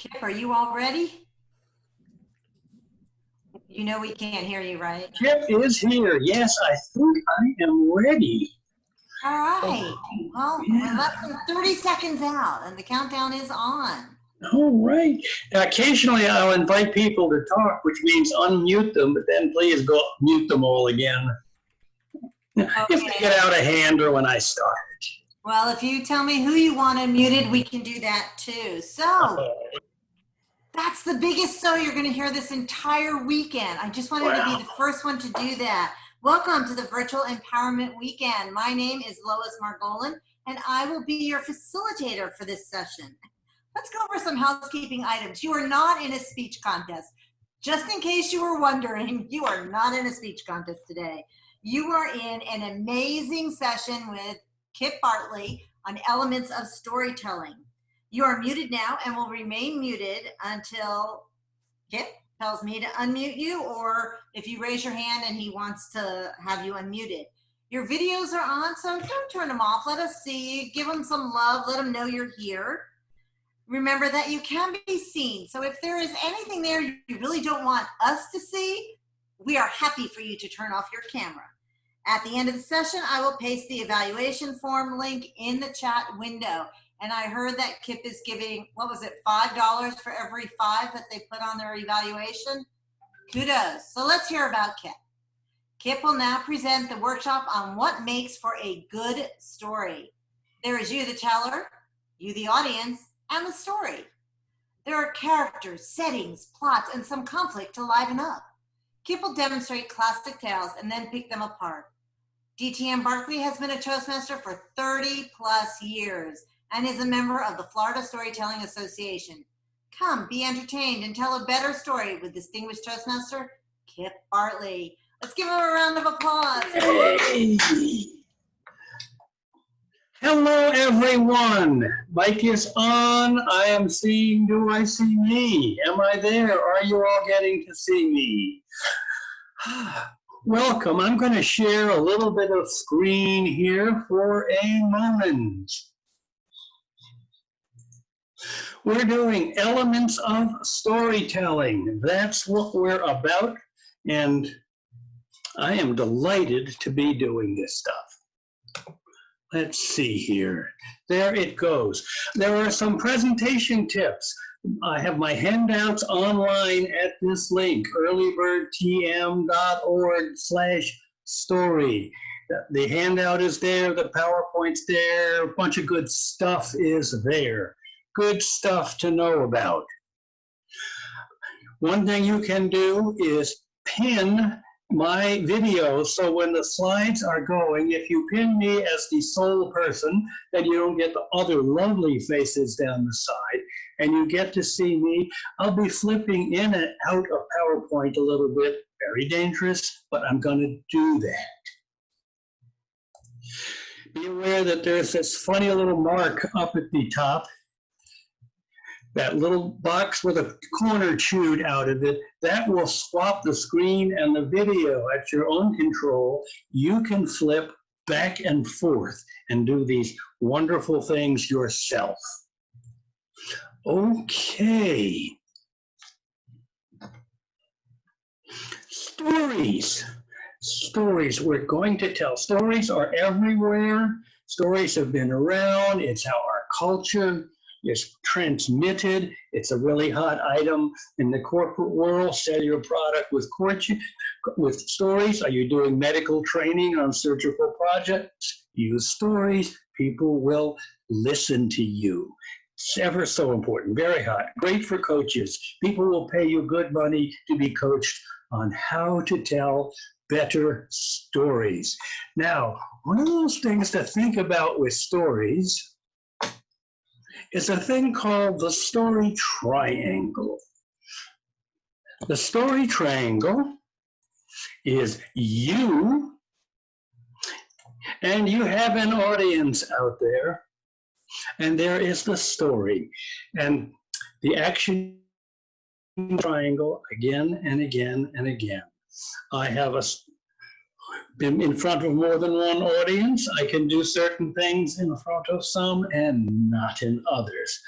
Kip, are you all ready? You know we can't hear you, right? Kip is here. Yes, I think I am ready. All right. Well, Yeah. we're less than 30 seconds out, and the countdown is on. All right. Occasionally, I'll invite people to talk, which means unmute them, but then please go mute them all again. Okay. If they get out of hand or when I start. Well, if you tell me who you want unmuted, we can do that too. So that's the biggest so you're going to hear this entire weekend. I just wanted to be the first one to do that. Welcome to the Virtual Empowerment Weekend. My name is Lois Margolin, and I will be your facilitator for this session. Let's go over some housekeeping items. You are not in a speech contest. Just in case you were wondering, you are not in a speech contest today. You are in an amazing session with Kip Barkley on elements of storytelling. You are muted now and will remain muted until Kip tells me to unmute you, or if you raise your hand and he wants to have you unmuted. Your videos are on, so don't turn them off. Let us see you. Give them some love. Let them know you're here. Remember that you can be seen. So if there is anything there you really don't want us to see, we are happy for you to turn off your camera. At the end of the session, I will paste the evaluation form link in the chat window. And I heard that Kip is giving, what was it, $5 for every 5 that they put on their evaluation? Kudos. So let's hear about Kip. Kip will now present the workshop on what makes for a good story. There is you, the teller, you, the audience, and the story. There are characters, settings, plots, and some conflict to liven up. Kip will demonstrate classic tales and then pick them apart. DTM Barkley has been a Toastmaster for 30 plus years and is a member of the Florida Storytelling Association. Come, be entertained, and tell a better story with distinguished Toastmaster, Kip Barkley. Let's give him a round of applause. Hey. Hello, everyone. Mic is on. I am seeing, do I see me? Am I there? Are you all getting to see me? Welcome. I'm going to share a little bit of screen here for a moment. We're doing elements of storytelling. That's what we're about, and I am delighted to be doing this stuff. Let's see here. There it goes. There are some presentation tips. I have my handouts online at this link, earlybirdtm.org/story. The handout is there, the PowerPoint's there, a bunch of good stuff is there. Good stuff to know about. One thing you can do is pin my video, so when the slides are going, if you pin me as the sole person, then you don't get the other lovely faces down the side, and you get to see me. I'll be flipping in and out of PowerPoint a little bit. Very dangerous, but I'm going to do that. Be aware that there's this funny little mark up at the top. That little box with a corner chewed out of it, that will swap the screen and the video at your own control. You can flip back and forth and do these wonderful things yourself. Okay. Stories. Stories. We're going to tell. Stories are everywhere. Stories have been around. It's how our culture is transmitted. It's a really hot item in the corporate world. Sell your product with stories. Are you doing medical training on surgical projects? Use stories. People will listen to you. It's ever so important. Very hot. Great for coaches. People will pay you good money to be coached on how to tell better stories. Now, one of those things to think about with stories is a thing called the story triangle. The story triangle is you, and you have an audience out there, and there is the story. And the action triangle again and again and again. I have been in front of more than one audience. I can do certain things in front of some and not in others.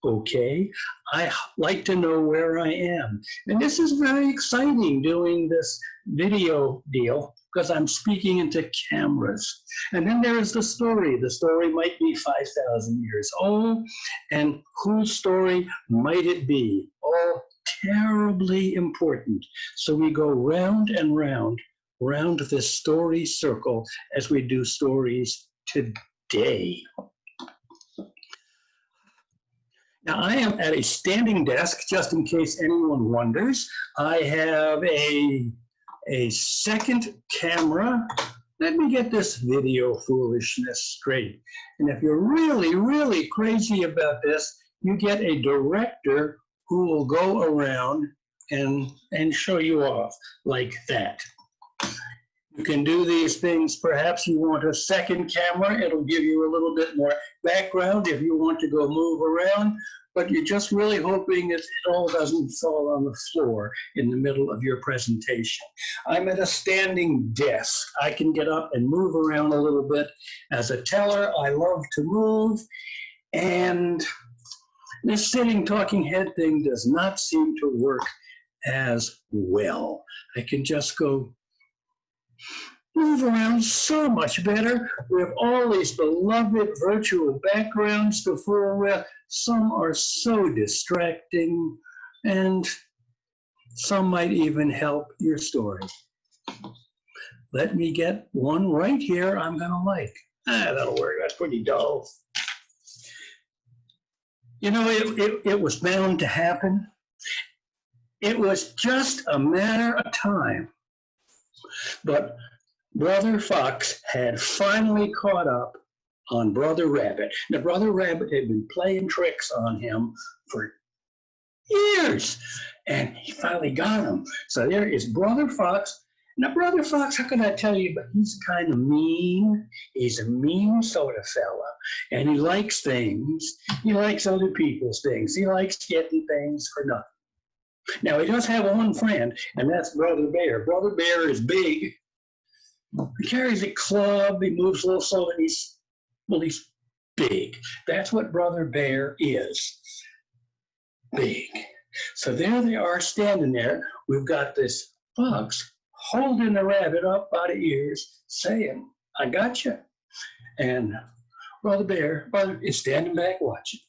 Okay, I like to know where I am. And this is very exciting doing this video deal because I'm speaking into cameras. And then there is the story. The story might be 5,000 years old. And whose story might it be? Oh, terribly important. So we go round and round this story circle as we do stories today. Now, I am at a standing desk, just in case anyone wonders. I have a second camera. Let me get this video foolishness straight. And if you're really, really crazy about this, you get a director who will go around and show you off like that. You can do these things. Perhaps you want a second camera. It'll give you a little bit more background if you want to go move around, but you're just really hoping that it all doesn't fall on the floor in the middle of your presentation. I'm at a standing desk. I can get up and move around a little bit. As a teller, I love to move, and this sitting talking head thing does not seem to work as well. I can just go move around so much better. We have all these beloved virtual backgrounds to fool with. Some are so distracting, and some might even help your story. Let me get one right here I'm gonna like. That'll work, that's pretty dull. You know, it was bound to happen. It was just a matter of time. But Brother Fox had finally caught up on Brother Rabbit. Now, Brother Rabbit had been playing tricks on him for years, and he finally got him. So there is Brother Fox. Now, Brother Fox, how can I tell you, but he's kind of mean. He's a mean sort of fella, and he likes things. He likes other people's things. He likes getting things for nothing. Now, he does have one friend, and that's Brother Bear. Brother Bear is big. He carries a club. He moves a little slow, and he's big. That's what Brother Bear is, big. So there they are standing there. We've got this fox holding the rabbit up by the ears, saying, I got you. And Brother Bear is standing back watching.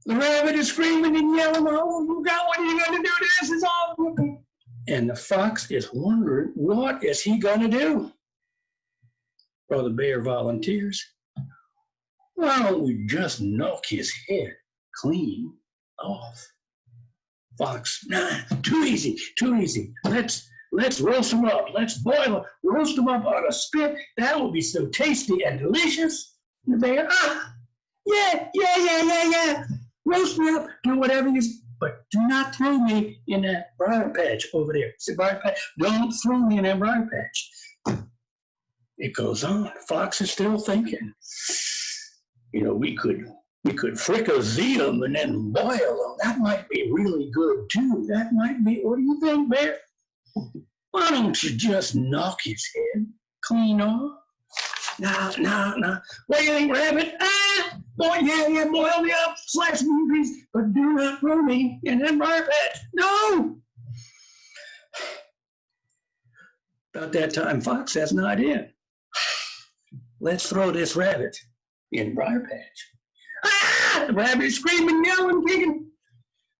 The rabbit is screaming and yelling, oh, you got what are you going to do? This is all. And the fox is wondering, what is he going to do? Brother Bear volunteers. Why don't we just knock his head clean off? Fox, nah, too easy, too easy. Let's roast him up. Let's boil him, roast him up on a spit. That will be so tasty and delicious. And the bear, yeah. Roast me up, do whatever you, but do not throw me in that briar patch over there. See, briar patch, don't throw me in that briar patch. It goes on. Fox is still thinking, you know, we could fricassee them and then boil them. That might be really good too. That might be, what do you think, Bear? Why don't you just knock his head clean off? Nah. What do you think, Rabbit? Boy, yeah, boil me up, slice me in pieces, but do not throw me in that briar patch. No! About that time, Fox has an idea. Let's throw this rabbit in briar patch. The rabbit is screaming, yelling, kicking.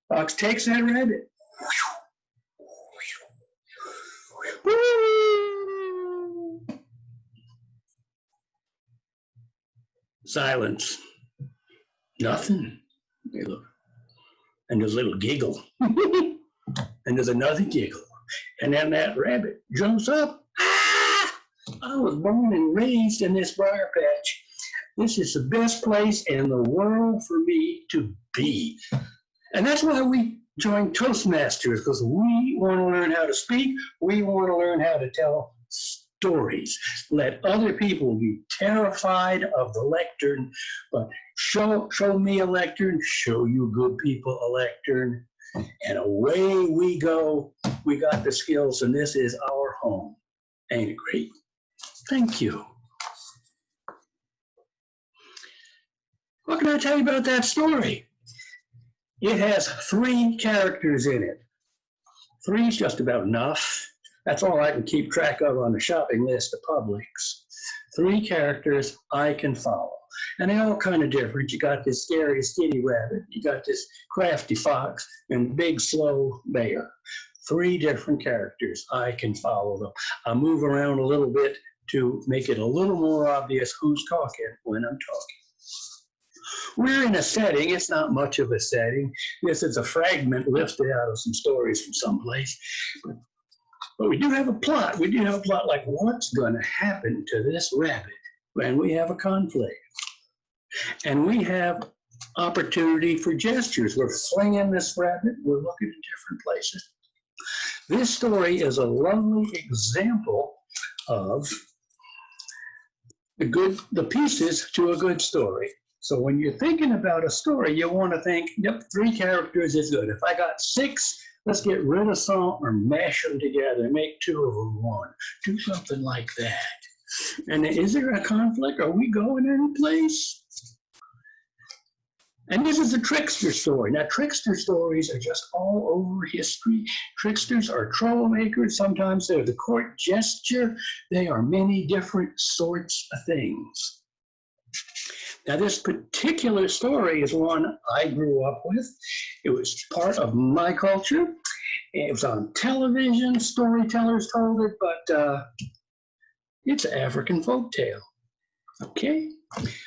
Fox takes that rabbit. Silence. Nothing. And there's a little giggle. And there's another giggle. And then that rabbit jumps up. I was born and raised in this briar patch. This is the best place in the world for me to be. And that's why we joined Toastmasters, because we want to learn how to speak. We want to learn how to tell stories. Let other people be terrified of the lectern, but show me a lectern, show you good people a lectern, and away we go. We got the skills, and this is our home. Ain't it great? Thank you. What can I tell you about that story? It has 3 characters in it. 3 is just about enough. That's all I can keep track of on the shopping list of Publix. 3 characters I can follow. And they're all kind of different. You got this scary, skinny rabbit. You got this crafty fox and big, slow bear. 3 different characters. I can follow them. I move around a little bit to make it a little more obvious who's talking when I'm talking. We're in a setting. It's not much of a setting. This is a fragment lifted out of some stories from someplace. But we do have a plot. We do have a plot like what's going to happen to this rabbit when we have a conflict. And we have opportunity for gestures. We're flinging this rabbit. We're looking in different places. This story is a lovely example of the pieces to a good story. So when you're thinking about a story, you want to think, yep, 3 characters is good. If I got 6, let's get rid of some or mash them together, make 2 of them 1. Do something like that. And is there a conflict? Are we going any place? And this is a trickster story. Now, trickster stories are just all over history. Tricksters are troublemakers. Sometimes they're the court jester. They are many different sorts of things. Now, this particular story is one I grew up with. It was part of my culture. It was on television. Storytellers told it, but it's an African folktale. Okay?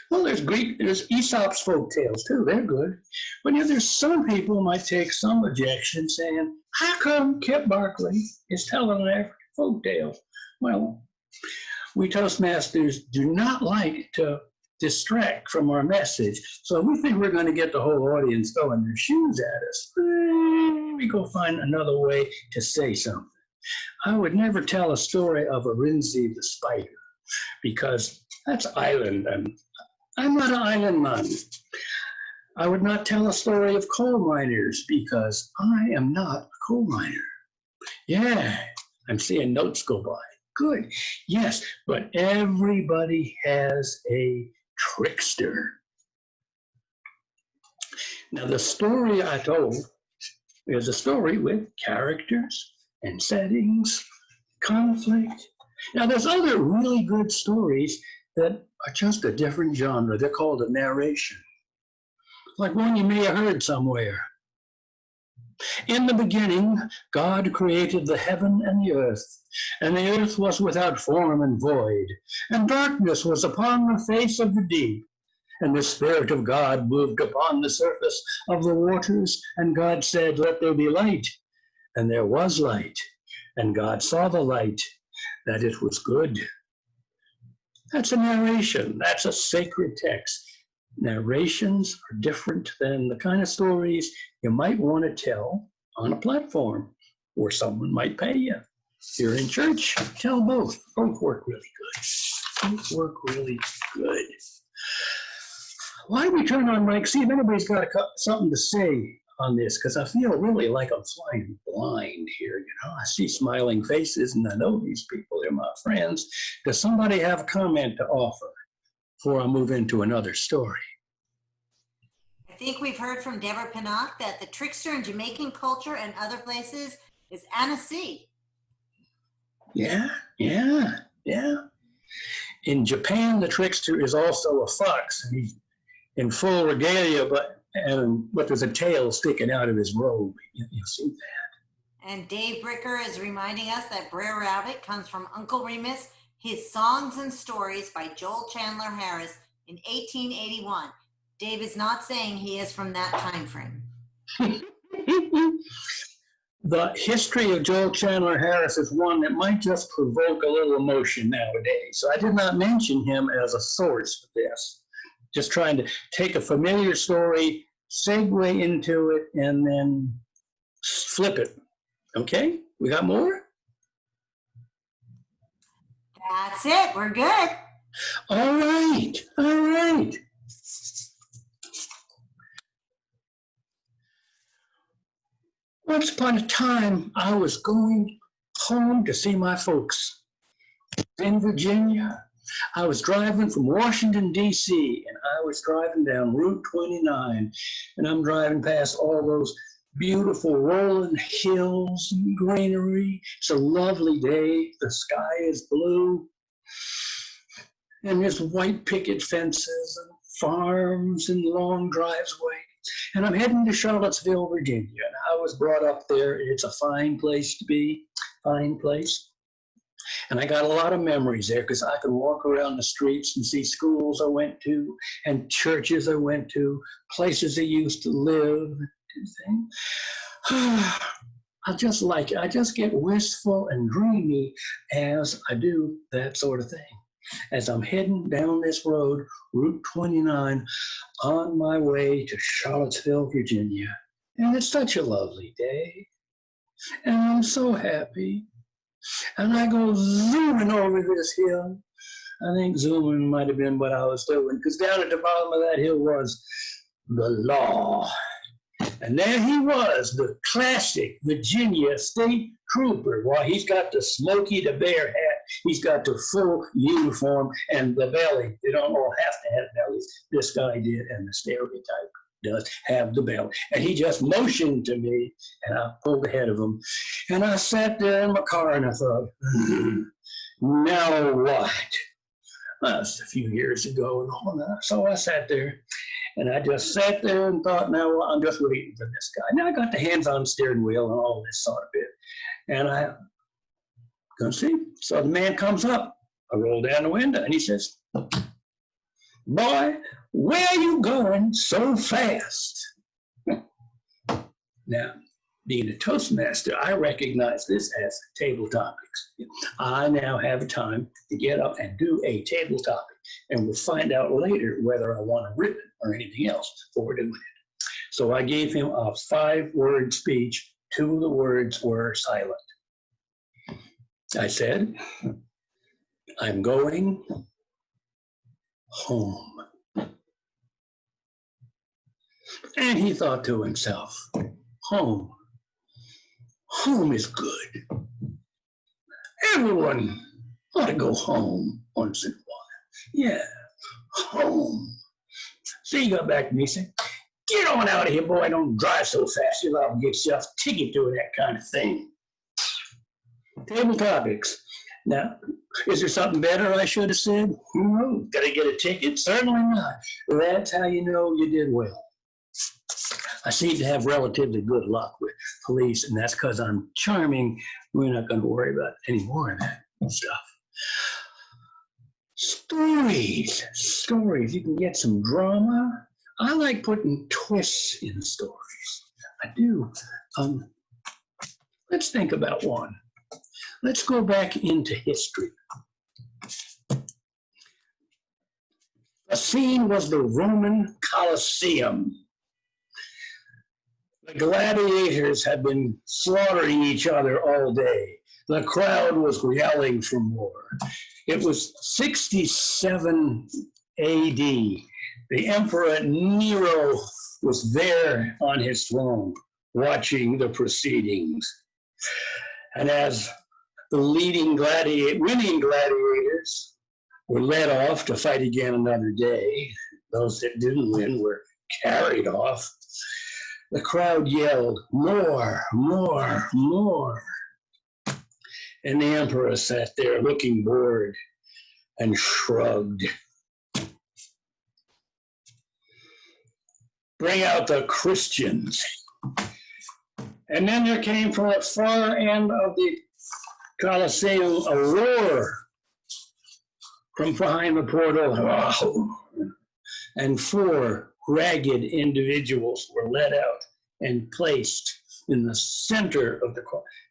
Well, there's Aesop's folk tales too. They're good. But there's some people who might take some objection saying, how come Kip Barkley is telling an African folk tale? Well, we Toastmasters do not like to distract from our message. So we think we're going to get the whole audience throwing their shoes at us. We go find another way to say something. I would never tell a story of Arinze the spider because that's island. I'm not an island man. I would not tell a story of coal miners because I am not a coal miner. Yeah, I'm seeing notes go by. Good. Yes, but everybody has a trickster. Now, the story I told is a story with characters and settings, conflict. Now, there's other really good stories that are just a different genre. They're called a narration, like one you may have heard somewhere. In the beginning, God created the heaven and the earth was without form and void, and darkness was upon the face of the deep. And the Spirit of God moved upon the surface of the waters, and God said, let there be light. And there was light, and God saw the light, that it was good. That's a narration. That's a sacred text. Narrations are different than the kind of stories you might want to tell on a platform where someone might pay you. If you're in church, tell both. Both work really good. Both work really good. Why do we turn on mic? See if anybody's got something to say on this, because I feel really like I'm flying blind here. I see smiling faces, and I know these people. They're my friends. Does somebody have a comment to offer before I move into another story? I think we've heard from Deborah Pinnock that the trickster in Jamaican culture and other places is Annecy. Yeah. In Japan, the trickster is also a fox, and he's in full regalia, but there's a tail sticking out of his robe. You see that. And Dave Bricker is reminding us that Brer Rabbit comes from Uncle Remus, his Songs and Stories by Joel Chandler Harris in 1881. Dave is not saying he is from that time frame. The history of Joel Chandler Harris is one that might just provoke a little emotion nowadays. So I did not mention him as a source for this. Just trying to take a familiar story, segue into it, and then flip it. Okay? We got more? That's it. We're good. All right. Once upon a time, I was going home to see my folks in Virginia. I was driving from Washington, D.C., and I was driving down Route 29, and I'm driving past all those beautiful rolling hills and greenery. It's a lovely day. The sky is blue. And there's white picket fences and farms and long driveways. And I'm heading to Charlottesville, Virginia. And I was brought up there. It's a fine place to be, fine place. And I got a lot of memories there because I could walk around the streets and see schools I went to and churches I went to, places I used to live. I just like it. I just get wistful and dreamy as I do that sort of thing. As I'm heading down this road, Route 29, on my way to Charlottesville, Virginia. And it's such a lovely day. And I'm so happy. And I go zooming over this hill. I think zooming might have been what I was doing, because down at the bottom of that hill was the law. And there he was, the classic Virginia State Trooper. Well, he's got the Smokey the Bear hat. He's got the full uniform and the belly. They don't all have to have bellies. This guy did, and the stereotype does have the belly. And he just motioned to me, and I pulled ahead of him. And I sat there in my car, and I thought, now what? Well, that's a few years ago and all that. So I sat there. And I just sat there and thought, now well, I'm just waiting for this guy. Now I got the hands-on steering wheel and all this sort of bit. And I gonna see. So the man comes up. I roll down the window and he says, boy, where are you going so fast? Now, being a Toastmaster, I recognize this as table topics. I now have time to get up and do a table topic. And we'll find out later whether I want a ribbon or anything else before doing it. So I gave him a 5-word speech. 2 of the words were silent. I said, I'm going home. And he thought to himself, home. Home is good. Everyone ought to go home once in a while. Yeah, home. So he got back to me and said, get on out of here, boy. Don't drive so fast. You'll have to get yourself a ticket doing that kind of thing. Table topics. Now, is there something better I should have said? No. Got to get a ticket? Certainly not. That's how you know you did well. I seem to have relatively good luck with police, and that's because I'm charming. We're not going to worry about any more of that stuff. Stories. Stories. You can get some drama. I like putting twists in stories. I do. Let's think about one. Let's go back into history. The scene was the Roman Colosseum. The gladiators had been slaughtering each other all day. The crowd was yelling for more. It was 67 AD. The Emperor Nero was there on his throne, watching the proceedings. And as the winning gladiators were led off to fight again another day, those that didn't win were carried off. The crowd yelled, more, more, more. And the emperor sat there looking bored and shrugged. Bring out the Christians. And then there came from the far end of the Colosseum a roar from behind the portal. And 4 ragged individuals were led out and placed in the center of the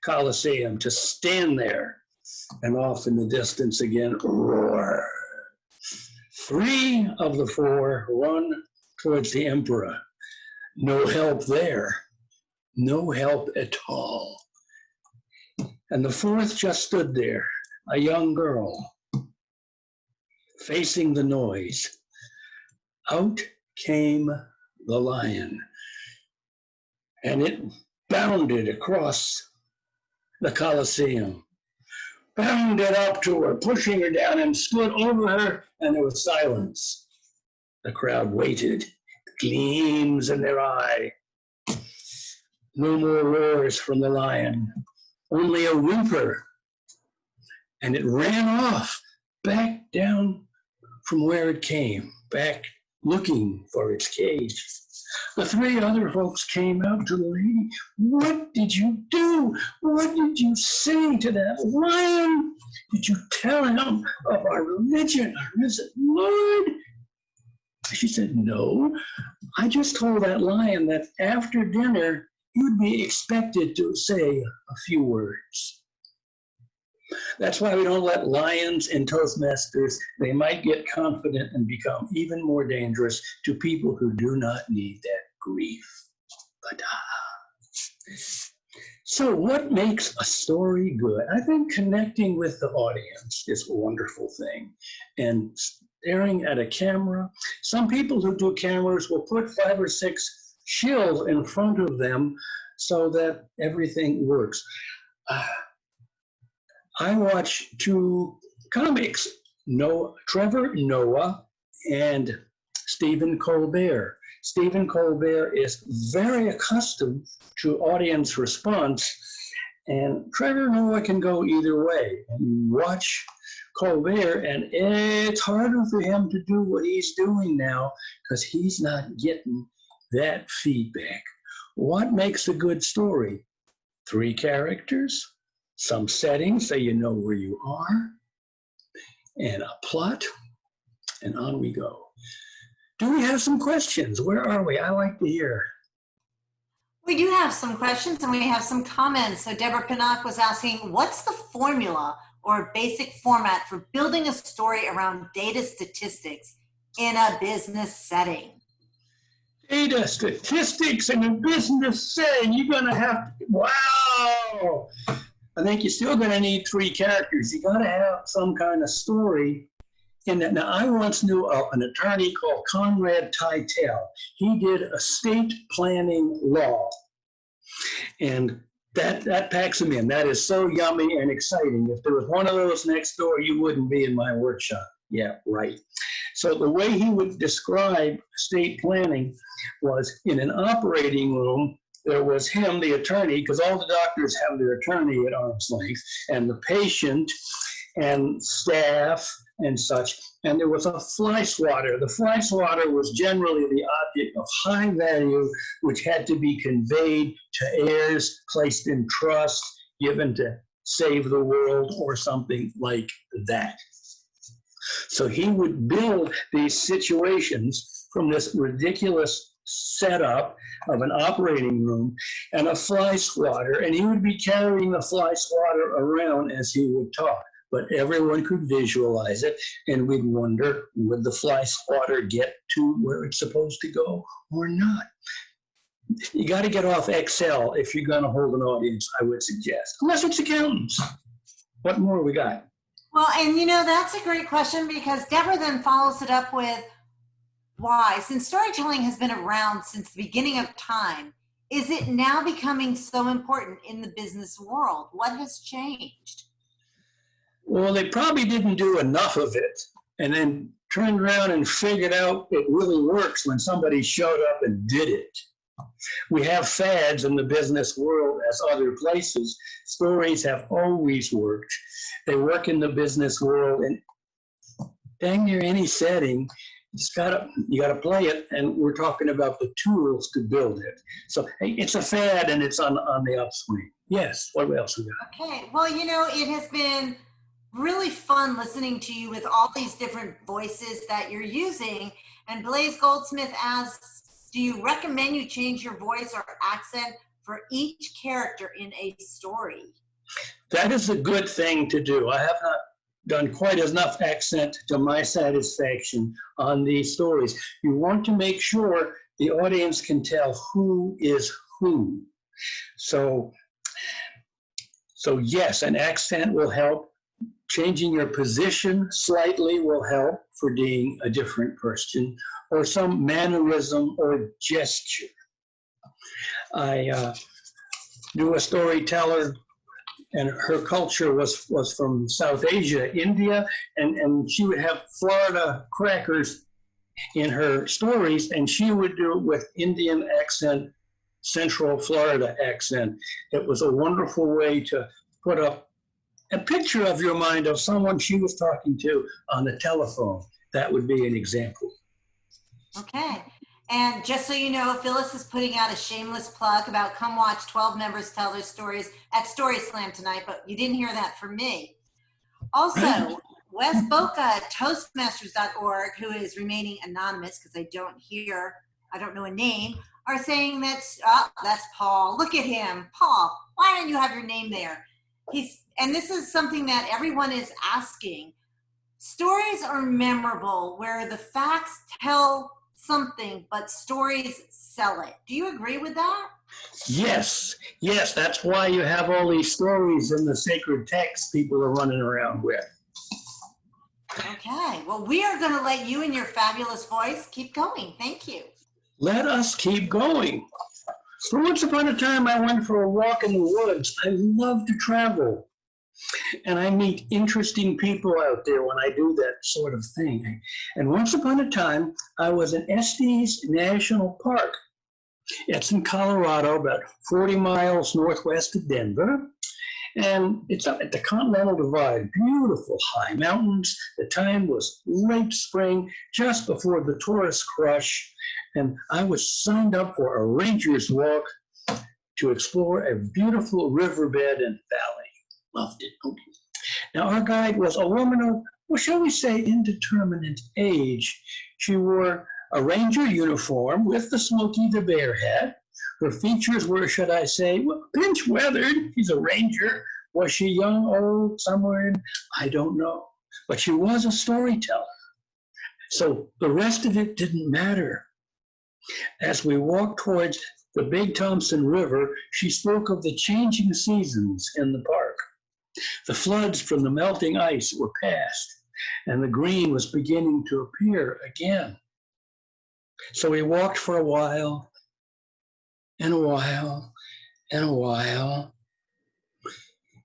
Colosseum to stand there, and off in the distance again, roar. 3 of the 4 run towards the emperor. No help there. No help at all. And the 4th just stood there, a young girl, facing the noise. Out came the lion, and it bounded across the Colosseum. bounded up to her, pushing her down, and stood over her, and there was silence. The crowd waited, gleams in their eye. No more roars from the lion, only a whimper. And it ran off, back down from where it came, back looking for its cage. The three other folks came out to the lady. What did you do? What did you say to that lion? Did you tell him of our religion, our risen Lord? She said, no. I just told that lion that after dinner, you'd be expected to say a few words. That's why we don't let lions in Toastmasters. They might get confident and become even more dangerous to people who do not need that grief. So what makes a story good? I think connecting with the audience is a wonderful thing. And staring at a camera, some people who do cameras will put 5 or 6 shills in front of them so that everything works. I watch 2 comics, Trevor Noah and Stephen Colbert. Stephen Colbert is very accustomed to audience response, and Trevor Noah can go either way. And you watch Colbert, and it's harder for him to do what he's doing now because he's not getting that feedback. What makes a good story? 3 characters, some settings so you know where you are, and a plot, and on we go. Do we have some questions? Where are we? I like to hear. We do have some questions and we have some comments. So Deborah Pinnock was asking, what's the formula or basic format for building a story around data statistics in a business setting? Data statistics in a business setting, you're gonna have, wow! I think you're still going to need 3 characters. You got to have some kind of story in that. Now, I once knew an attorney called Conrad Teitel. He did estate planning law, and that packs him in. That is so yummy and exciting. If there was one of those next door, you wouldn't be in my workshop. Yeah, right. So the way he would describe estate planning was in an operating room. There was him, the attorney, because all the doctors have their attorney at arm's length, and the patient and staff and such. And there was a fly swatter. The fly swatter was generally the object of high value, which had to be conveyed to heirs, placed in trust, given to save the world or something like that. So he would build these situations from this ridiculous setup of an operating room and a fly swatter, and he would be carrying the fly swatter around as he would talk, but everyone could visualize it, and we'd wonder, would the fly swatter get to where it's supposed to go or not? You got to get off Excel if you're going to hold an audience, I would suggest, unless it's accountants. What more we got? Well, and that's a great question, because Deborah then follows it up with, why, since storytelling has been around since the beginning of time, is it now becoming so important in the business world? What has changed? Well, they probably didn't do enough of it, and then turned around and figured out it really works when somebody showed up and did it. We have fads in the business world as other places. Stories have always worked. They work in the business world in dang near any setting. You gotta play it, and we're talking about the tools to build it. So hey, it's a fad, and it's on the upswing. Yes, what else we got? Okay, well, it has been really fun listening to you with all these different voices that you're using. And Blaze Goldsmith asks, do you recommend you change your voice or accent for each character in a story? That is a good thing to do. I have not done quite enough accent to my satisfaction on these stories. You want to make sure the audience can tell who is who. So yes, an accent will help. Changing your position slightly will help for being a different person, or some mannerism or gesture. I knew a storyteller and her culture was from South Asia, India, and she would have Florida crackers in her stories, and she would do it with Indian accent, Central Florida accent. It was a wonderful way to put up a picture of your mind of someone she was talking to on the telephone. That would be an example. Okay. And just so you know, Phyllis is putting out a shameless plug about come watch 12 members tell their stories at Story Slam tonight, but you didn't hear that from me. Also, Wes Boca at Toastmasters.org, who is remaining anonymous because I don't know a name, are saying that's Paul. Look at him. Paul, why don't you have your name there? And this is something that everyone is asking. Stories are memorable where the facts tell something, but stories sell it. Do you agree with that? Yes, that's why you have all these stories in the sacred texts people are running around with. Okay, well, we are going to let you and your fabulous voice keep going. Thank you. Let us keep going. So once upon a time, I went for a walk in the woods. I love to travel. And I meet interesting people out there when I do that sort of thing. And once upon a time, I was in Estes National Park. It's in Colorado, about 40 miles northwest of Denver. And it's up at the Continental Divide, beautiful high mountains. The time was late spring, just before the tourist crush. And I was signed up for a ranger's walk to explore a beautiful riverbed and valley. Loved it. Okay. Now, our guide was a woman of, well, shall we say, indeterminate age. She wore a ranger uniform with the Smokey the Bear hat. Her features were, should I say, well, pinch weathered. She's a ranger. Was she young, old, somewhere in? I don't know. But she was a storyteller. So the rest of it didn't matter. As we walked towards the Big Thompson River, she spoke of the changing seasons in the park. The floods from the melting ice were past, and the green was beginning to appear again. So we walked for a while, and a while, and a while.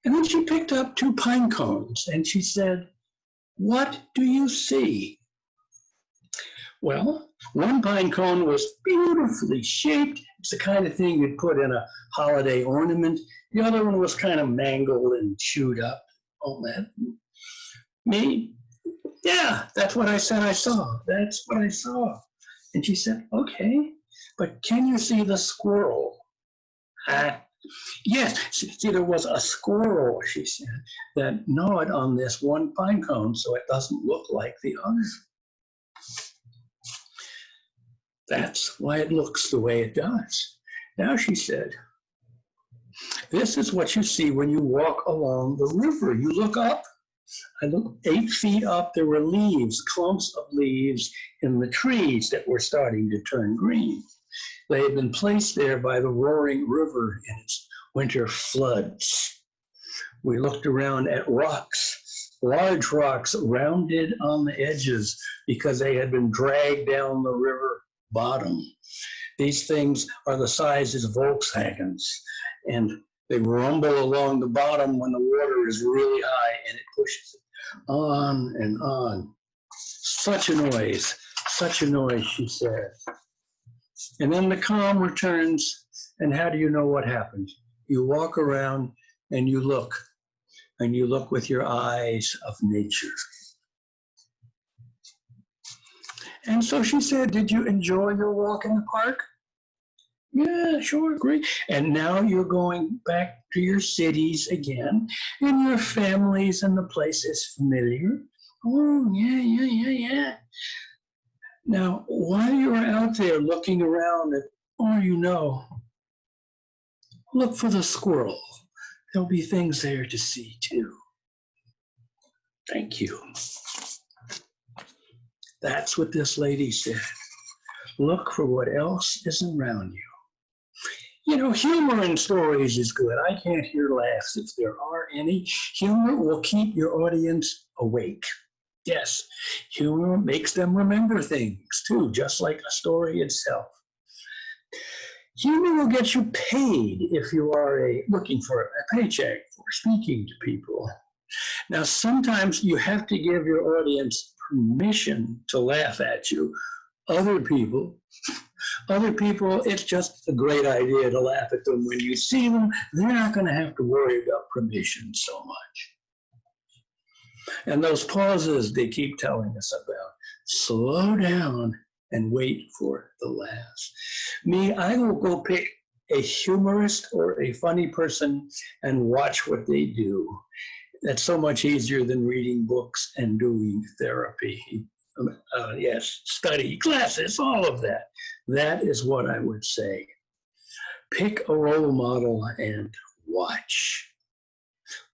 And then she picked up 2 pine cones, and she said, "What do you see?" Well, one pine cone was beautifully shaped. It's the kind of thing you'd put in a holiday ornament. The other one was kind of mangled and chewed up. All that. Me? Yeah, that's what I said I saw. That's what I saw. And she said, "Okay, but can you see the squirrel?" Yes, see, there was a squirrel, she said, that gnawed on this one pine cone so it doesn't look like the others. That's why it looks the way it does. Now, she said, this is what you see when you walk along the river. You look up. I looked 8 feet up. There were leaves, clumps of leaves in the trees that were starting to turn green. They had been placed there by the roaring river in its winter floods. We looked around at rocks, large rocks rounded on the edges because they had been dragged down the river bottom. These things are the size of Volkswagens, and they rumble along the bottom when the water is really high, and it pushes it on and on. Such a noise, she said. And then the calm returns, and how do you know what happened? You walk around and you look with your eyes of nature. And so she said, did you enjoy your walk in the park? Yeah, sure, great. And now you're going back to your cities again, and your families and the place is familiar. Oh, yeah. Now, while you're out there looking around at all you know, look for the squirrel. There'll be things there to see too. Thank you. That's what this lady said. Look for what else is around you. You know, humor in stories is good. I can't hear laughs if there are any. Humor will keep your audience awake. Yes, humor makes them remember things too, just like a story itself. Humor will get you paid if you are looking for a paycheck for speaking to people. Now, sometimes you have to give your audience permission to laugh at you. Other people, it's just a great idea to laugh at them when you see them. They're not going to have to worry about permission so much. And those pauses they keep telling us about, slow down and wait for the laughs. Me, I will go pick a humorist or a funny person and watch what they do. That's so much easier than reading books and doing therapy. Yes, study, classes, all of that. That is what I would say. Pick a role model and watch.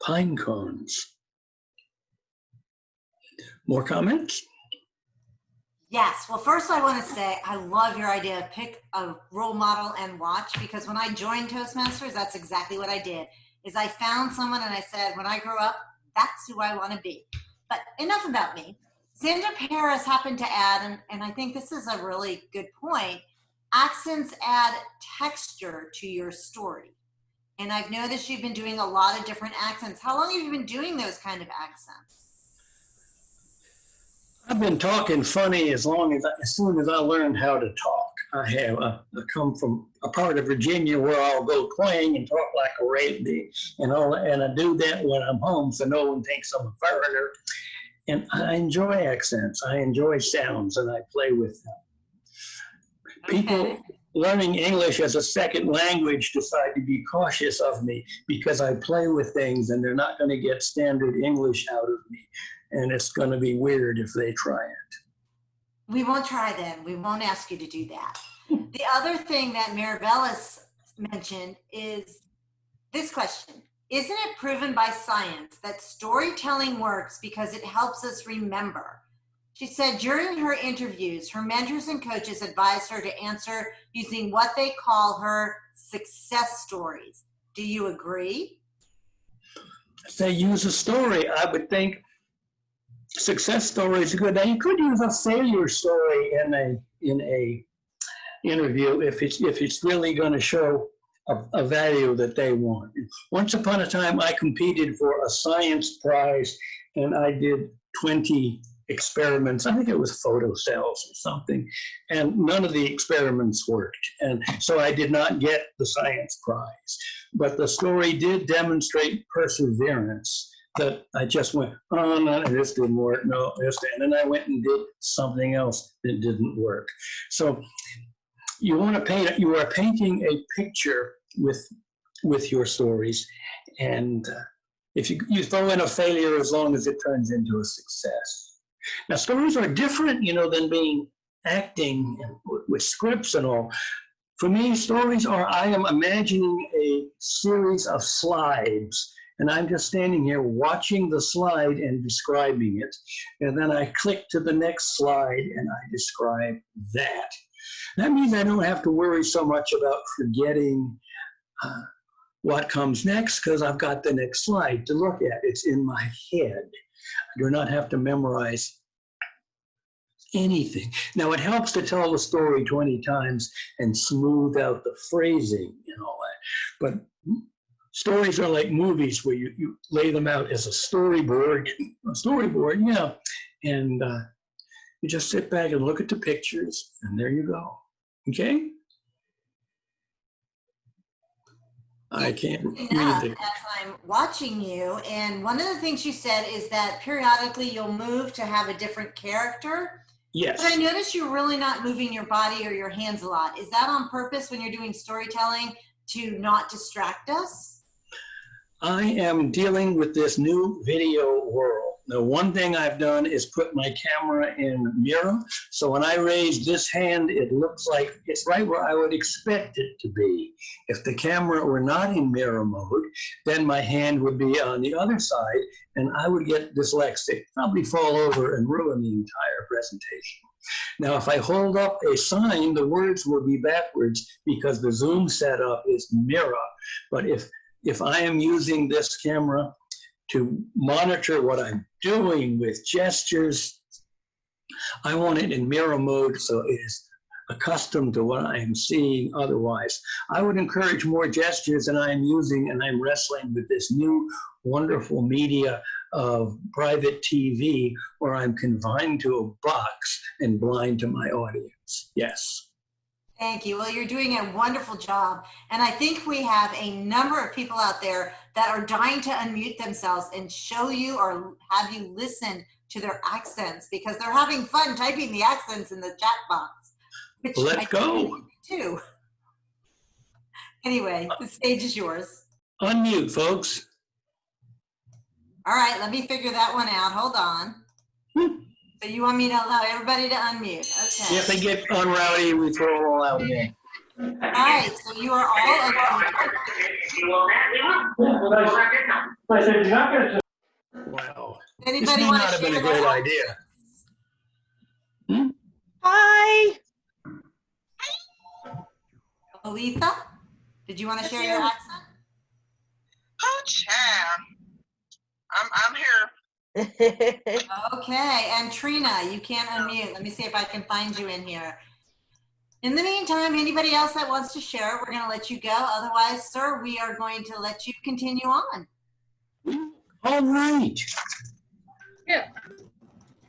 Pine cones. More comments? Yes. Well, first I want to say I love your idea. Pick a role model and watch, because when I joined Toastmasters, that's exactly what I did. Is I found someone and I said, when I grow up, that's who I want to be. But enough about me. Sandra Paris happened to add, and I think this is a really good point, accents add texture to your story. And I've noticed you've been doing a lot of different accents. How long have you been doing those kind of accents? I've been talking funny as soon as I learned how to talk. I come from a part of Virginia where I'll go playing and talk like a reindeer and I do that when I'm home so no one thinks I'm a foreigner. And I enjoy accents. I enjoy sounds, and I play with them. Okay. People learning English as a second language decide to be cautious of me because I play with things and they're not going to get standard English out of me. And it's going to be weird if they try it. We won't try then. We won't ask you to do that. The other thing that Mirabella's mentioned is this question. Isn't it proven by science that storytelling works because it helps us remember? She said during her interviews, her mentors and coaches advised her to answer using what they call her success stories. Do you agree? If they use a story, I would think success stories are good. Now you could use a failure story in a interview if it's really going to show a value that they want. Once upon a time, I competed for a science prize, and I did 20 experiments. I think it was photo cells or something, and none of the experiments worked. And so I did not get the science prize. But the story did demonstrate perseverance, that I just went, oh, no, this didn't work, no, this didn't. And I went and did something else that didn't work. So you want to paint, you are painting a picture with your stories. And if you throw in a failure as long as it turns into a success. Now, stories are different, than being acting with scripts and all. For me, stories are, I am imagining a series of slides, and I'm just standing here watching the slide and describing it. And then I click to the next slide and I describe that. That means I don't have to worry so much about forgetting what comes next, because I've got the next slide to look at. It's in my head. I do not have to memorize anything. Now, it helps to tell the story 20 times and smooth out the phrasing and all that. But stories are like movies where you lay them out as a storyboard, yeah. And you just sit back and look at the pictures, and there you go. Okay? I can't Enough read it. as I'm watching you, and one of the things you said is that periodically you'll move to have a different character. Yes. But I notice you're really not moving your body or your hands a lot. Is that on purpose when you're doing storytelling to not distract us? I am dealing with this new video world. The one thing I've done is put my camera in mirror. So when I raise this hand, it looks like it's right where I would expect it to be. If the camera were not in mirror mode, then my hand would be on the other side and I would get dyslexic, probably fall over and ruin the entire presentation. Now, if I hold up a sign, the words will be backwards because the Zoom setup is mirror. But if I am using this camera to monitor what I'm doing with gestures, I want it in mirror mode, so it is accustomed to what I am seeing otherwise. I would encourage more gestures, and I am using and I'm wrestling with this new wonderful media of private TV where I'm confined to a box and blind to my audience. Yes. Thank you. Well, you're doing a wonderful job. And I think we have a number of people out there that are dying to unmute themselves and show you or have you listen to their accents, because they're having fun typing the accents in the chat box. Which Let's go. Too. Anyway, the stage is yours. Unmute, folks. All right, let me figure that one out. Hold on. So you want me to allow everybody to unmute? Okay. If they get unrowdy, we throw them all out again. All right, so you are all unmuted. Wow. Anybody This may want not to have been share a great their idea. Hi. Aletha, did you want to share your accent? Oh, child. I'm here. Okay, and Trina, you can't unmute. Let me see if I can find you in here. In the meantime, anybody else that wants to share, we're going to let you go. Otherwise, sir, we are going to let you continue on. All right. Yeah.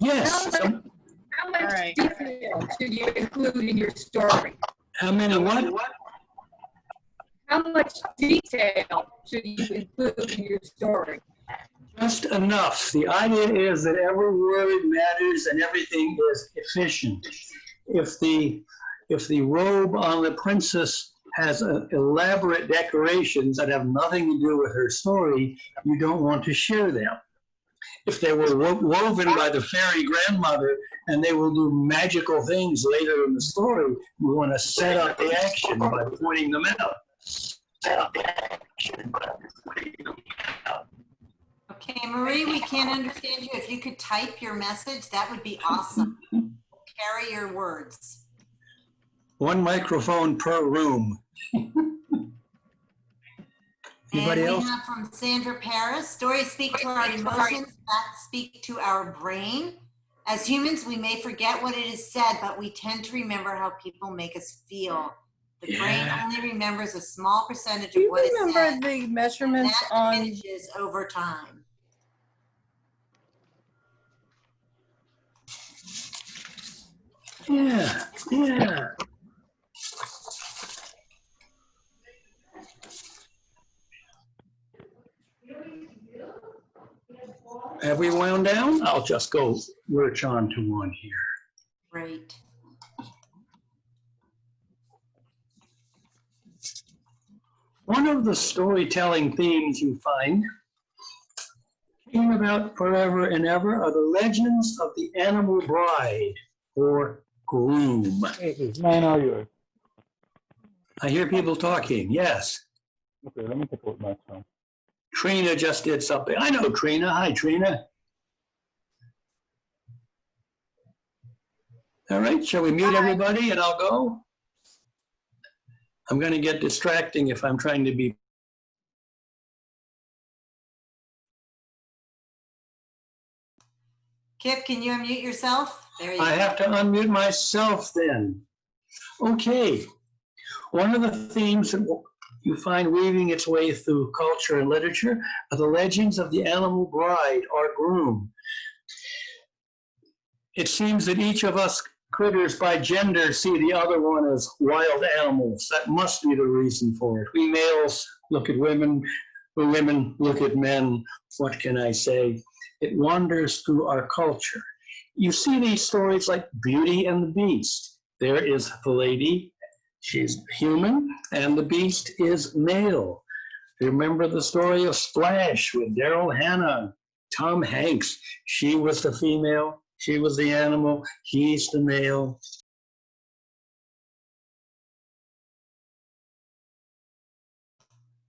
Yes. How much detail should you include in your story? How many what? How much detail should you include in your story? Just enough. The idea is that every word matters and everything is efficient. If the robe on the princess has elaborate decorations that have nothing to do with her story, you don't want to share them. If they were woven by the fairy grandmother and they will do magical things later in the story, you want to set up the action by pointing them out. Set up the action by pointing them out. Okay, Marie, we can't understand you. If you could type your message, that would be awesome. Carry your words. One microphone per room. Anybody else? And we have from Sandra Paris, stories speak to our emotions, facts speak to our brain. As humans, we may forget what it is said, but we tend to remember how people make us feel. The brain only remembers a small percentage of what is said. Do you remember the measurements that on diminishes over time. Yeah, yeah. Have we wound down? I'll just go lurch on to one here. Great. One of the storytelling themes you find came about forever and ever are the legends of the animal bride or groom. Hey, is mine or yours? I hear people talking, yes. Okay, let me take out my phone. Trina just did something. I know Trina. Hi, Trina. All right, shall we mute everybody and I'll go? I'm going to get distracting if I'm trying to be. Kip, can you unmute yourself? There you go. I have to unmute myself then. Okay. One of the themes that you find weaving its way through culture and literature are the legends of the animal bride or groom. It seems that each of us critters by gender see the other one as wild animals. That must be the reason for it. We males look at women, the women look at men. What can I say? It wanders through our culture. You see these stories like Beauty and the Beast. There is the lady, she's human, and the beast is male. Remember the story of Splash with Daryl Hannah, Tom Hanks. She was the female, she was the animal, he's the male.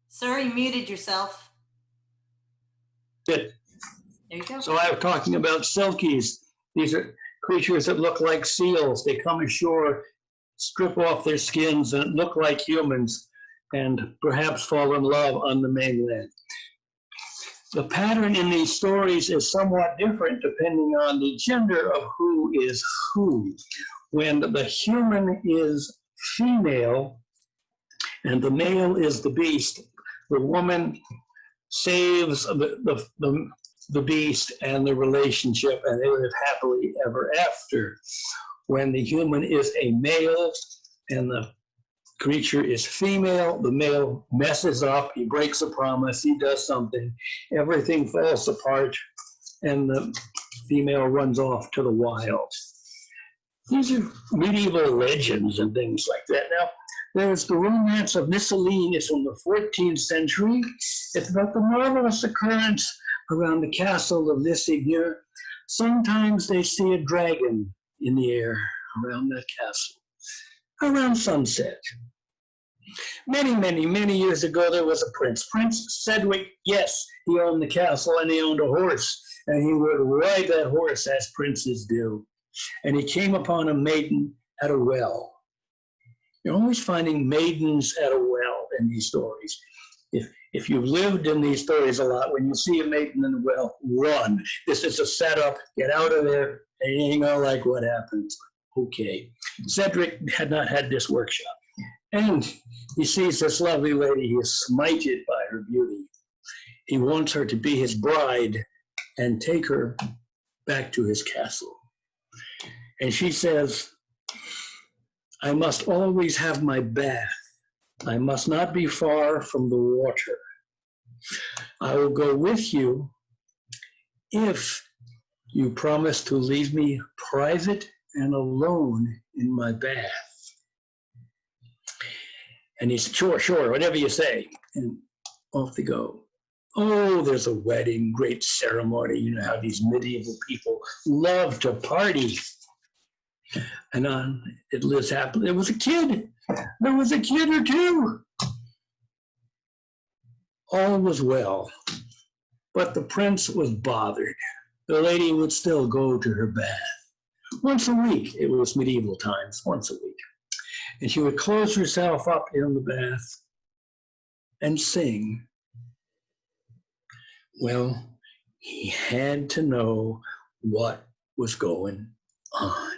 Sir, you muted yourself. Good. There you go. So I was talking about Selkies. These are creatures that look like seals. They come ashore, strip off their skins and look like humans and perhaps fall in love on the mainland. The pattern in these stories is somewhat different depending on the gender of who is who. when the human is female and the male is the beast, the woman saves the beast and the relationship, and they live happily ever after. When the human is a male and the creature is female, the male messes up, he breaks a promise, he does something, everything falls apart, and the female runs off to the wild. These are medieval legends and things like that. Now, there's the romance of Miscellany. It's from the 14th century. It's about the marvelous occurrence around the castle of Lissigny. Sometimes they see a dragon in the air around that castle, around sunset. Many years ago, there was a prince. Prince Sedgwick, yes, he owned the castle and he owned a horse, and he would ride that horse as princes do. And he came upon a maiden at a well. You're always finding maidens at a well in these stories. If you've lived in these stories a lot, when you see a maiden in a well, run. This is a setup. Get out of there. And you ain't gonna like what happens. Okay. Cedric had not had this workshop. And he sees this lovely lady. He is smited by her beauty. He wants her to be his bride and take her back to his castle. And she says, I must always have my bath. I must not be far from the water. I will go with you if you promise to leave me private and alone in my bath. And he's, sure, whatever you say. And off they go. Oh, there's a wedding, great ceremony. You know how these medieval people love to party. And it lives happily. There was a kid. There was a kid or two. All was well. But the prince was bothered. The lady would still go to her bath. Once a week. It was medieval times, once a week. And she would close herself up in the bath and sing. Well, he had to know what was going on.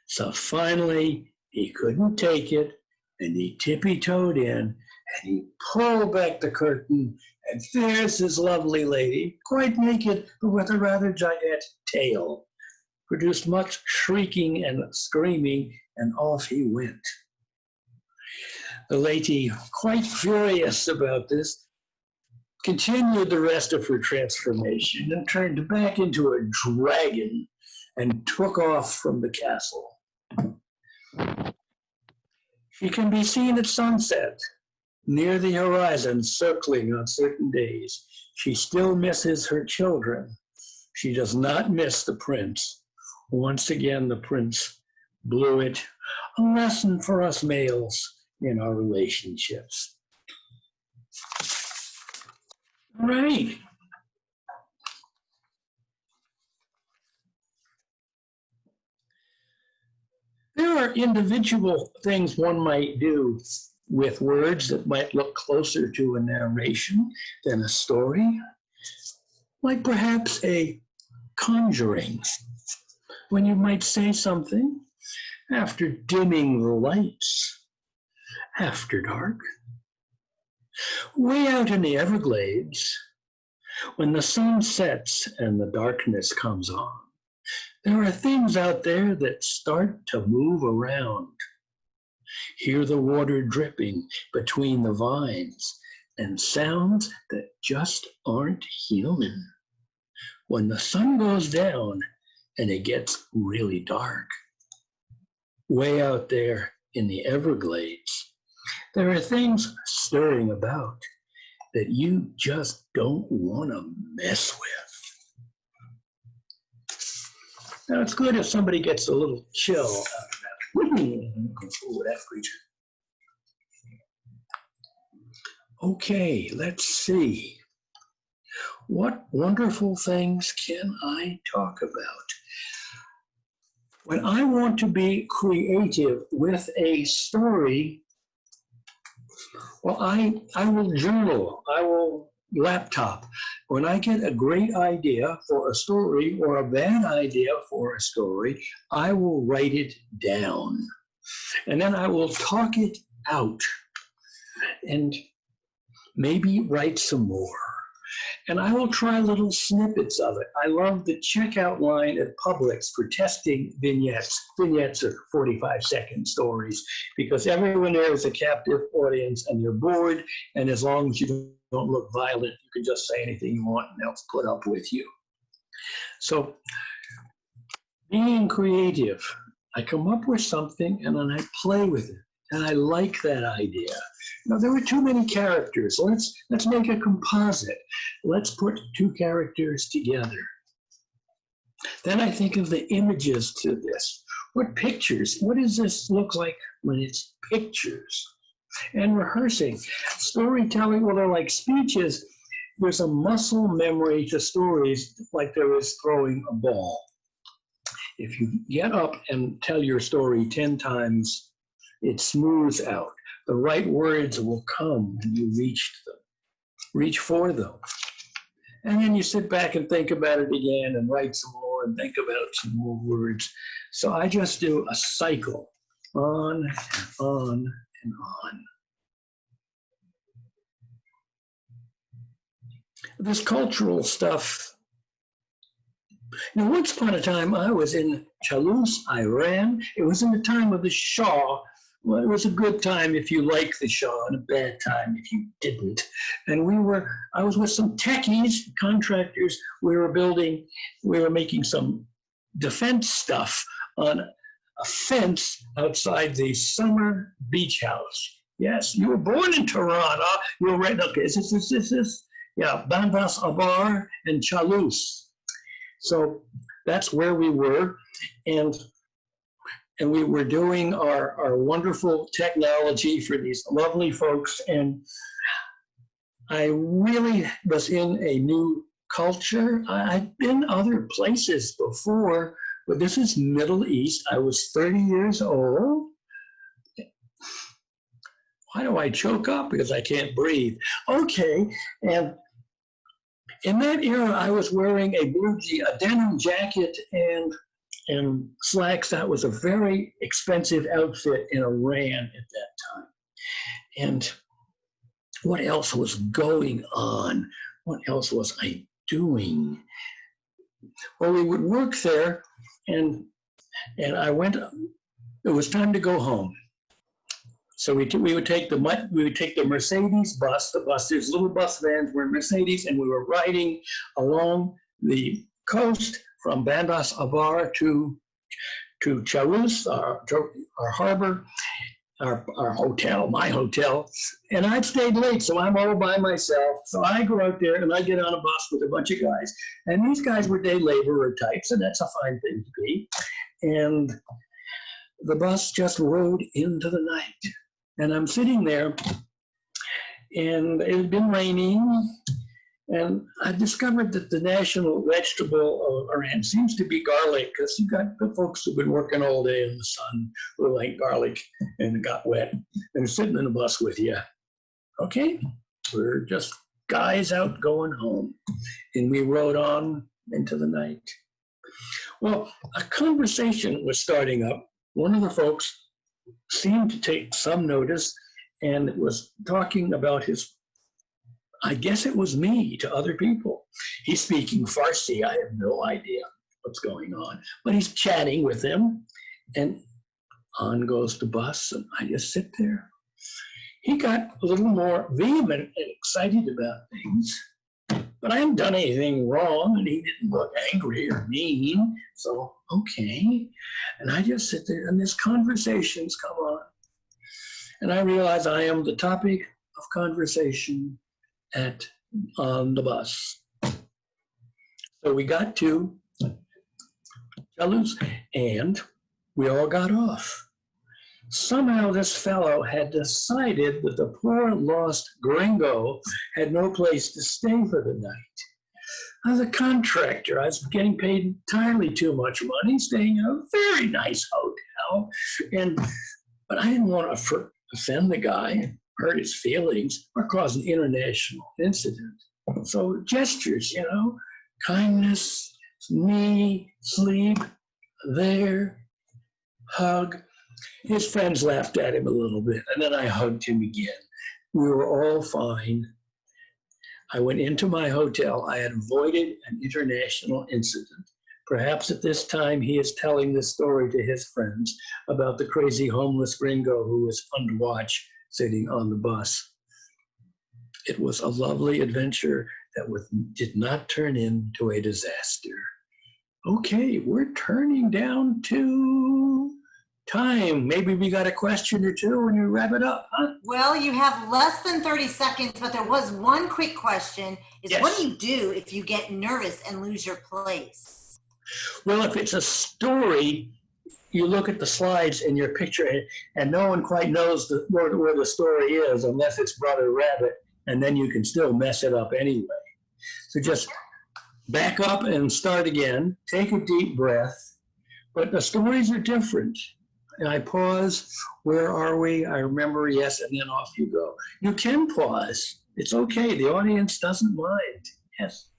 So finally, he couldn't take it, and he tippy-toed in, and he pulled back the curtain, and there's this lovely lady, quite naked, but with a rather gigantic tail. Produced much shrieking and screaming, and off he went. The lady, quite furious about this, continued the rest of her transformation and turned back into a dragon and took off from the castle. She can be seen at sunset, near the horizon, circling on certain days. She still misses her children. She does not miss the prince. Once again, the prince blew it. A lesson for us males in our relationships. All right. There are individual things one might do with words that might look closer to a narration than a story, like perhaps a conjuring, when you might say something after dimming the lights, after dark. Way out in the Everglades, when the sun sets and the darkness comes on, there are things out there that start to move around. Hear the water dripping between the vines and sounds that just aren't human. When the sun goes down and it gets really dark, way out there in the Everglades, there are things stirring about that you just don't want to mess with. Now, it's good if somebody gets a little chill out of that. Ooh, that creature. Okay, let's see. What wonderful things can I talk about? When I want to be creative with a story, well, I will journal. I will laptop. When I get a great idea for a story or a bad idea for a story, I will write it down. And then I will talk it out and maybe write some more. And I will try little snippets of it. I love the checkout line at Publix for testing vignettes. Vignettes are 45-second stories because everyone there is a captive audience and they're bored. And as long as you don't look violent, you can just say anything you want and they'll put up with you. So being creative, I come up with something and then I play with it. And I like that idea. You know, there were too many characters. Let's make a composite. Let's put two characters together. Then I think of the images to this. What pictures? What does this look like when it's pictures? And rehearsing. Storytelling, well, they're like speeches. There's a muscle memory to stories like there is throwing a ball. If you get up and tell your story 10 times, it smooths out. The right words will come when you reach for them. And then you sit back and think about it again and write some more and think about some more words. So I just do a cycle, on and on and on. This cultural stuff. Now, once upon a time, I was in Chalus, Iran. It was in the time of the Shah. Well, it was a good time if you liked the Shah and a bad time if you didn't. And I was with some techies, contractors. We were making some defense stuff on a fence outside the summer beach house. Yes, you were born in Tehran, huh? You were right. Okay, this. Yeah, Bandas Abar and Chalus. So that's where we were. And we were doing our wonderful technology for these lovely folks. And I really was in a new culture. I've been other places before, but this is Middle East. I was 30 years old. Why do I choke up? Because I can't breathe. Okay, and in that era, I was wearing a denim jacket and slacks. That was a very expensive outfit in Iran at that time. And what else was going on? What else was I doing? Well, we would work there, and I went. It was time to go home. So we would take the Mercedes bus. There's little bus vans. We're Mercedes, and we were riding along the coast from Bandas Abar to Chalus, our harbor, our hotel, my hotel. And I'd stayed late, so I'm all by myself. So I go out there and I get on a bus with a bunch of guys. And these guys were day laborer types, and that's a fine thing to be. And the bus just rode into the night. And I'm sitting there, and it had been raining. And I discovered that the national vegetable of Iran seems to be garlic, because you got the folks who've been working all day in the sun who like garlic and got wet and sitting in the bus with you. Okay, we're just guys out going home. And we rode on into the night. Well, a conversation was starting up. One of the folks seemed to take some notice and was talking about I guess it was me to other people. He's speaking Farsi. I have no idea what's going on, but he's chatting with them, and on goes the bus, and I just sit there. He got a little more vehement and excited about things, but I hadn't done anything wrong, and he didn't look angry or mean, so okay. And I just sit there, and this conversations come on, and I realize I am the topic of conversation on the bus. So we got to Chalus, and we all got off. Somehow this fellow had decided that the poor lost gringo had no place to stay for the night. I was a contractor. I was getting paid entirely too much money, staying in a very nice hotel. But I didn't want to offend the guy, hurt his feelings, or cause an international incident. So gestures, kindness, knee, sleep, there, hug. His friends laughed at him a little bit, and then I hugged him again. We were all fine. I went into my hotel. I had avoided an international incident. Perhaps at this time he is telling this story to his friends about the crazy homeless gringo who was fun to watch sitting on the bus. It was a lovely adventure that did not turn into a disaster. Okay, we're turning down to time. Maybe we got a question or two when you wrap it up, huh? Well, you have less than 30 seconds, but there was one quick question. Yes. What do you do if you get nervous and lose your place? Well, if it's a story, you look at the slides in your picture and no one quite knows where the story is unless it's Brother Rabbit, and then you can still mess it up anyway. So just back up and start again. Take a deep breath. But the stories are different. And I pause. Where are we? I remember, yes, and then off you go. You can pause. It's okay. The audience doesn't mind. Yes.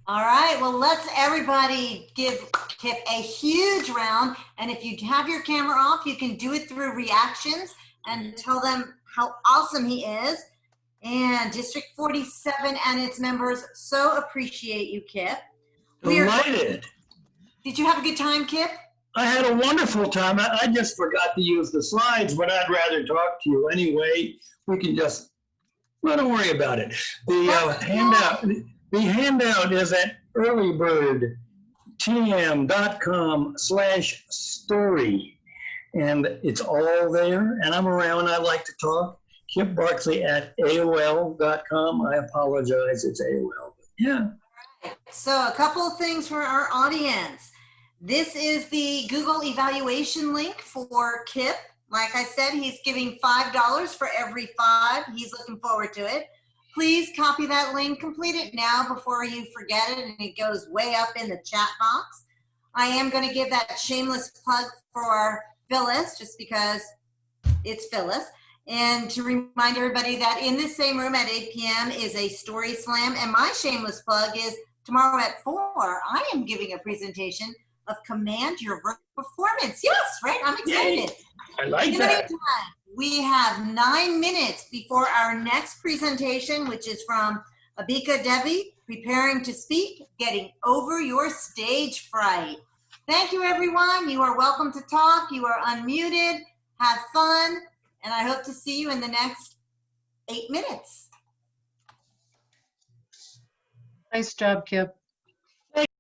All right. Well, let's everybody give Kip a huge round. And if you have your camera off, you can do it through reactions and tell them how awesome he is. And District 47 and its members so appreciate you, Kip. Delighted. Did you have a good time, Kip? I had a wonderful time. I just forgot to use the slides, but I'd rather talk to you anyway. We can just, well, don't worry about it. The handout is at earlybirdtm.com/story. And it's all there. And I'm around. I like to talk. Kip Barkley at AOL.com. I apologize. It's AOL. Yeah. So a couple of things for our audience. This is the Google evaluation link for Kip. Like I said, he's giving $5 for every 5. He's looking forward to it. Please copy that link, complete it now before you forget it, and it goes way up in the chat box. I am going to give that shameless plug for Phyllis, just because it's Phyllis. And to remind everybody that in the same room at 8 p.m. is a story slam. And my shameless plug is tomorrow at 4, I am giving a presentation of Command Your Verbal Performance. Yes, right? I'm excited. Yay. I like that. We have 9 minutes before our next presentation, which is from Abika Devi, Preparing to Speak, Getting Over Your Stage Fright. Thank you, everyone. You are welcome to talk. You are unmuted. Have fun. And I hope to see you in the next 8 minutes. Nice job, Kip.